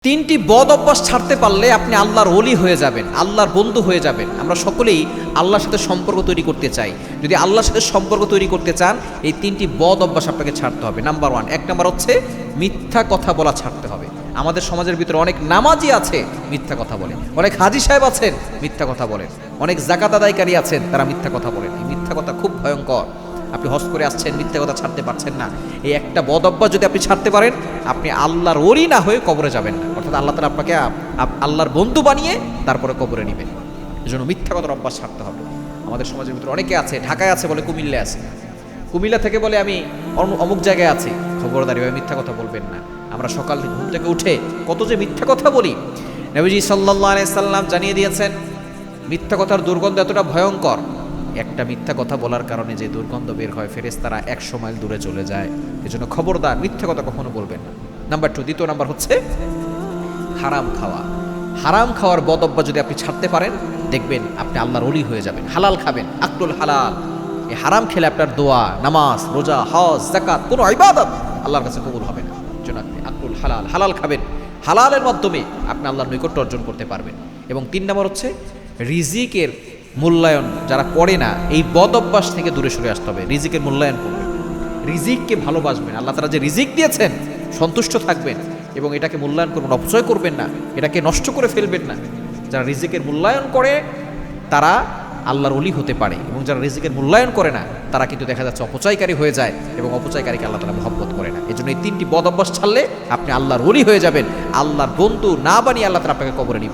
তিনটি বদ অভ্যাস ছাড়তে পারলে আপনি আল্লাহর ওলি হয়ে যাবেন, আল্লাহর বন্ধু হয়ে যাবেন। আমরা সকলেই আল্লাহর সাথে সম্পর্ক তৈরি করতে চাই। যদি আল্লাহর সাথে সম্পর্ক তৈরি করতে চান, এই তিনটি বদ অভ্যাস আপনাকে ছাড়তে হবে। নাম্বার ওয়ান, এক নাম্বার হচ্ছে মিথ্যা কথা বলা ছাড়তে হবে। আমাদের সমাজের ভিতরে অনেক নামাজি আছে, মিথ্যা কথা বলে। অনেক হাজি সাহেব আছেন, মিথ্যা কথা বলেন। অনেক জাকাত আদায়কারী আছেন, তারা মিথ্যা কথা বলেন। এই মিথ্যা কথা খুব ভয়ঙ্কর। আপনি হজ করে আসছেন, মিথ্যা কথা ছাড়তে পারছেন না। এই একটা বদ অভ্যাস যদি আপনি ছাড়তে পারেন, আপনি আল্লাহর ওলি না হয়ে কবরে যাবেন না। অর্থাৎ আল্লাহ তাআলা আপনাকে আল্লাহর বন্ধু বানিয়ে তারপরে কবরে নেবেন। এজন্য মিথ্যা কথার অভ্যাস ছাড়তে হবে। আমাদের সমাজের ভিতরে অনেকে আছে, ঢাকায় আছে বলে কুমিল্লায় আছে, কুমিল্লা থেকে বলে আমি অমুক জায়গায় আছি। খবরদারি ভাই, মিথ্যা কথা বলবেন না। আমরা সকাল ঘুম থেকে উঠে কত যে মিথ্যা কথা বলি। নবীজি সাল্লাল্লাহু আলাইহি সাল্লাম জানিয়ে দিয়েছেন, মিথ্যা কথার দুর্গন্ধ এতটা ভয়ঙ্কর, একটা মিথ্যা কথা বলার কারণে যে দুর্গন্ধ বের হয়, ফেরেশতারা 100 মাইল দূরে চলে যায়। এজন্য খবরদার, মিথ্যা কথা কখনো বলবেন না। নাম্বার 2, দ্বিতীয় নাম্বার হচ্ছে হারাম খাওয়া। হারাম খাওয়ার বদ অভ্যাস যদি আপনি ছাড়তে পারেন, দেখবেন আপনি আল্লাহর ওলি হয়ে যাবেন। হালাল খাবেন, আকলুল হালাল। এই হারাম খেলে আপনার দোয়া, নামাজ, রোজা, হজ, যাকাত, কোনো ইবাদত আল্লাহর কাছে কবুল হবে না। এজন্য আপনি আকলুল হালাল, হালাল খাবেন। হালালের মাধ্যমে আপনি আল্লাহর নৈকট্য অর্জন করতে পারবেন। এবং 3 নম্বর হচ্ছে রিজিকের মূল্যায়ন যারা করে না, এই বদ অভ্যাস থেকে দূরে সরে আসতে হবে। রিজিকের মূল্যায়ন করবেন, রিজিককে ভালোবাসবেন। আল্লাহ তাআলা যে রিজিক দিয়েছেন সন্তুষ্ট থাকবেন এবং এটাকে মূল্যায়ন করবেন, অপচয় করবেন না, এটাকে নষ্ট করে ফেলবেন না। যারা রিজিকের মূল্যায়ন করে তারা আল্লাহর ওলি হতে পারে, এবং যারা রিজিকের মূল্যায়ন করে না তারা কিন্তু দেখা যাচ্ছে অপচয়কারী হয়ে যায়, এবং অপচয়কারীকে আল্লাহ তাআলা মহব্বত করে না। এজন্য এই 3টি বদ অভ্যাস ছাড়লে আপনি আল্লাহর ওলি হয়ে যাবেন। আল্লাহর বন্ধু না বানিয়ে আল্লাহ তাআলা আপনাকে কবরে নিবেন।